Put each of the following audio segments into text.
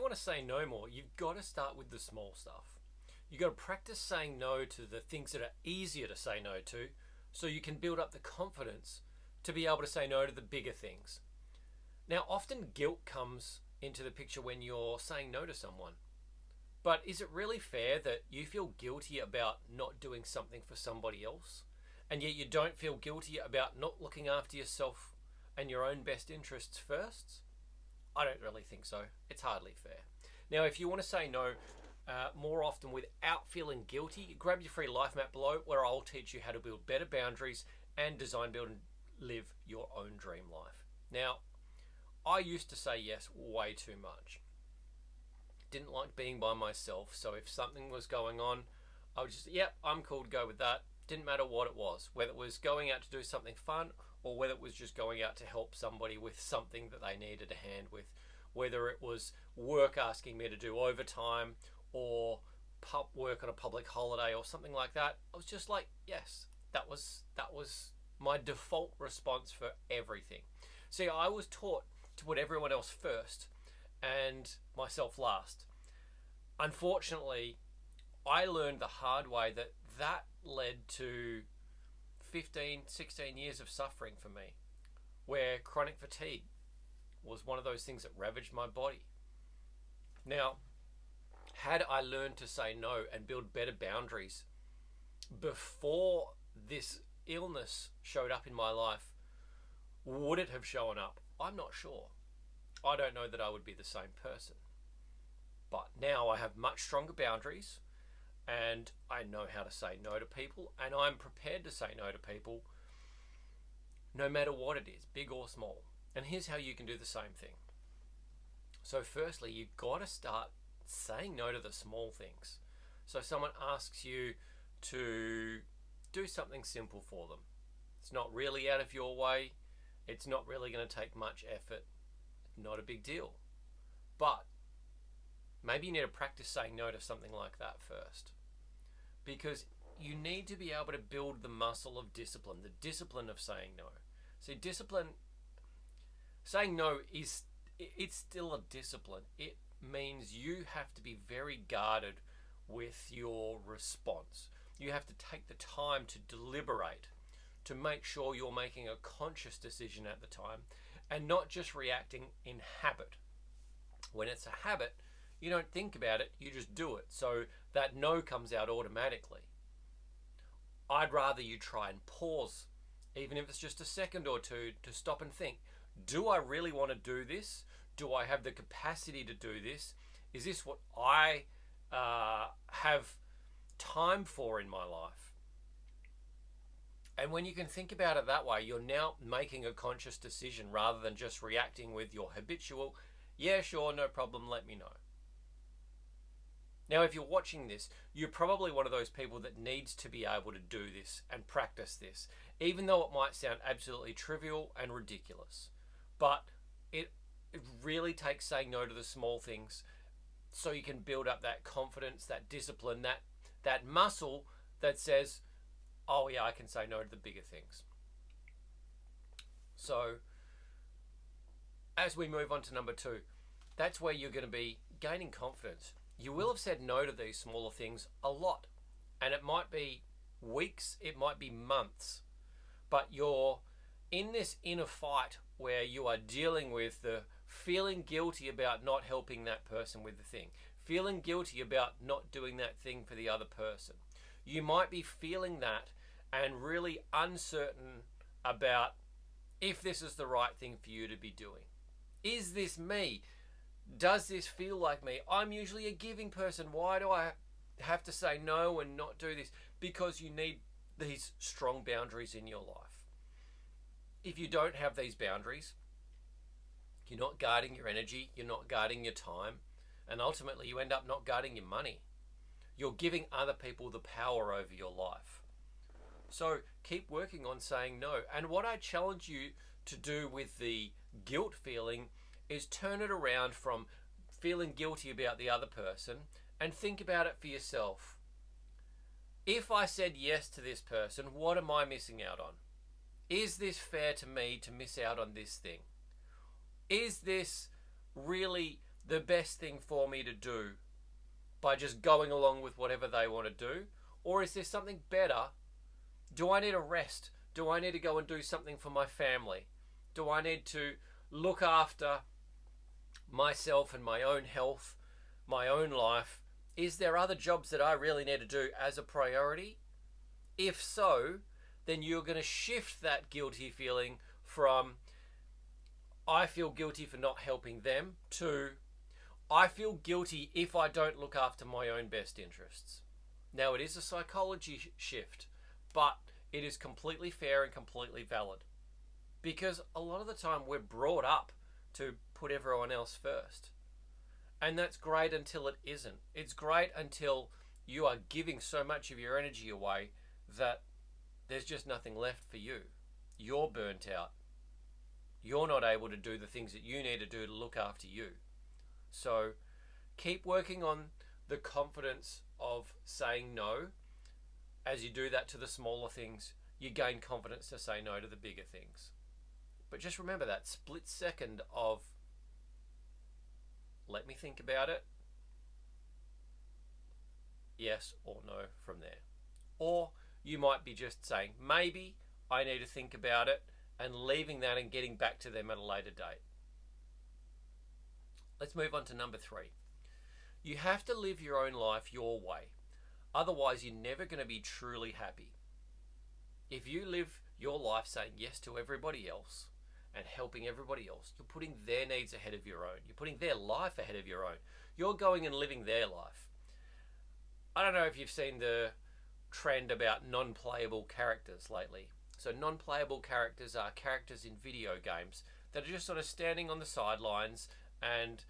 want to say no more, you've got to start with the small stuff. You've got to practice saying no to the things that are easier to say no to so you can build up the confidence to be able to say no to the bigger things. Now, often guilt comes into the picture when you're saying no to someone. But is it really fair that you feel guilty about not doing something for somebody else, and yet you don't feel guilty about not looking after yourself and your own best interests first? I don't really think so. It's hardly fair. Now, if you want to say no more often without feeling guilty, grab your free life map below where I'll teach you how to build better boundaries and design, build, and live your own dream life. Now, I used to say yes way too much. Didn't like being by myself, so if something was going on, I would just, yep, I'm cool to go with that. Didn't matter what it was, whether it was going out to do something fun or whether it was just going out to help somebody with something that they needed a hand with, whether it was work asking me to do overtime or work on a public holiday or something like that. I was just like, yes, that was my default response for everything. See, I was taught to put everyone else first and myself last. Unfortunately, I learned the hard way that that led to 15, 16 years of suffering for me, where chronic fatigue was one of those things that ravaged my body. Now, had I learned to say no and build better boundaries before this illness showed up in my life, would it have shown up? I'm not sure. I don't know that I would be the same person. But now I have much stronger boundaries and I know how to say no to people, and I'm prepared to say no to people no matter what it is, big or small. And here's how you can do the same thing. So firstly, you've got to start saying no to the small things. So someone asks you to do something simple for them. It's not really out of your way. It's not really going to take much effort. Not a big deal. But maybe you need to practice saying no to something like that first. Because you need to be able to build the muscle of discipline, the discipline of saying no. See, saying no it's still a discipline. It means you have to be very guarded with your response. You have to take the time to deliberate, to make sure you're making a conscious decision at the time and not just reacting in habit. When it's a habit, you don't think about it, you just do it. So that no comes out automatically. I'd rather you try and pause, even if it's just a second or two, to stop and think, do I really want to do this? Do I have the capacity to do this? Is this what I have time for in my life? And when you can think about it that way, you're now making a conscious decision rather than just reacting with your habitual, yeah, sure, no problem, let me know. Now, if you're watching this, you're probably one of those people that needs to be able to do this and practice this, even though it might sound absolutely trivial and ridiculous. But it really takes saying no to the small things so you can build up that confidence, that discipline, that muscle that says, oh yeah, I can say no to the bigger things. So as we move on to number 2, that's where you're going to be gaining confidence. You will have said no to these smaller things a lot, and it might be weeks, it might be months, but you're in this inner fight where you are dealing with the feeling guilty about not helping that person with the thing, feeling guilty about not doing that thing for the other person. You might be feeling that and really uncertain about if this is the right thing for you to be doing. Is this me? Does this feel like me? I'm usually a giving person. Why do I have to say no and not do this? Because you need these strong boundaries in your life. If you don't have these boundaries, you're not guarding your energy, you're not guarding your time, and ultimately you end up not guarding your money. You're giving other people the power over your life. So keep working on saying no. And what I challenge you to do with the guilt feeling is turn it around from feeling guilty about the other person and think about it for yourself. If I said yes to this person, what am I missing out on? Is this fair to me to miss out on this thing? Is this really the best thing for me to do by just going along with whatever they want to do? Or is there something better? Do I need a rest? Do I need to go and do something for my family? Do I need to look after myself and my own health, my own life? Is there other jobs that I really need to do as a priority? If so, then you're going to shift that guilty feeling from I feel guilty for not helping them to I feel guilty if I don't look after my own best interests. Now, it is a psychology shift, but it is completely fair and completely valid. Because a lot of the time we're brought up to put everyone else first. And that's great until it isn't. It's great until you are giving so much of your energy away that there's just nothing left for you. You're burnt out. You're not able to do the things that you need to do to look after you. So keep working on the confidence of saying no. As you do that to the smaller things, you gain confidence to say no to the bigger things. But just remember that split second of let me think about it, yes or no from there. Or you might be just saying, maybe I need to think about it, and leaving that and getting back to them at a later date. Let's move on to number 3. You have to live your own life your way. Otherwise, you're never going to be truly happy. If you live your life saying yes to everybody else and helping everybody else, you're putting their needs ahead of your own. You're putting their life ahead of your own. You're going and living their life. I don't know if you've seen the trend about non-playable characters lately. So non-playable characters are characters in video games that are just sort of standing on the sidelines, and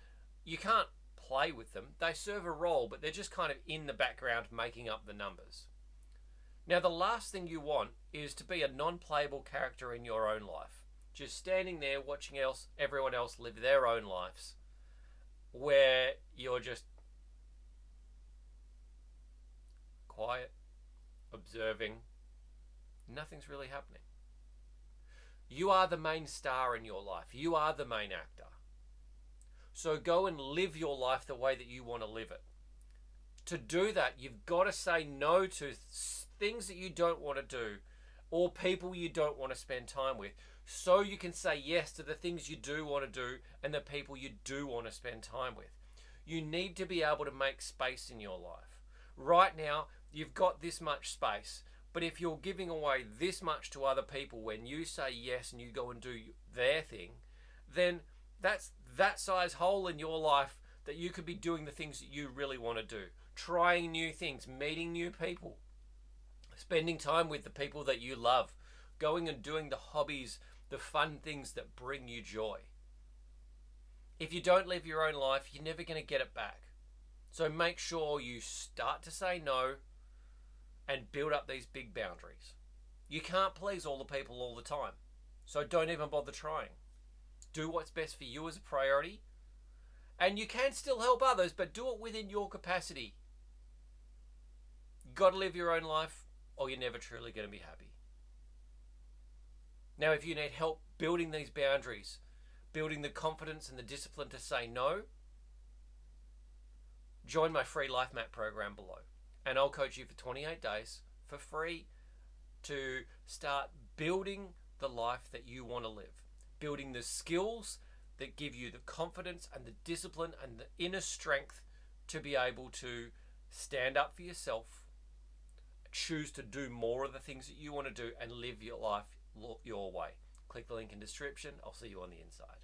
you can't play with them. They serve a role, but they're just kind of in the background making up the numbers. Now, the last thing you want is to be a non-playable character in your own life. Just standing there watching everyone else live their own lives, where you're just quiet, observing. Nothing's really happening. You are the main star in your life. You are the main actor. So go and live your life the way that you want to live it. To do that, you've got to say no to things that you don't want to do or people you don't want to spend time with, so you can say yes to the things you do want to do and the people you do want to spend time with. You need to be able to make space in your life. Right now, you've got this much space, but if you're giving away this much to other people when you say yes and you go and do their thing, then that's that size hole in your life that you could be doing the things that you really want to do. Trying new things, meeting new people, spending time with the people that you love, going and doing the hobbies, the fun things that bring you joy. If you don't live your own life, you're never going to get it back. So make sure you start to say no and build up these big boundaries. You can't please all the people all the time, so don't even bother trying. Do what's best for you as a priority, and you can still help others, but do it within your capacity. You've got to live your own life, or you're never truly going to be happy. Now, if you need help building these boundaries, building the confidence and the discipline to say no, join my free Life Map program below. And I'll coach you for 28 days for free to start building the life that you want to live. Building the skills that give you the confidence and the discipline and the inner strength to be able to stand up for yourself, choose to do more of the things that you want to do, and live your life your way. Click the link in the description. I'll see you on the inside.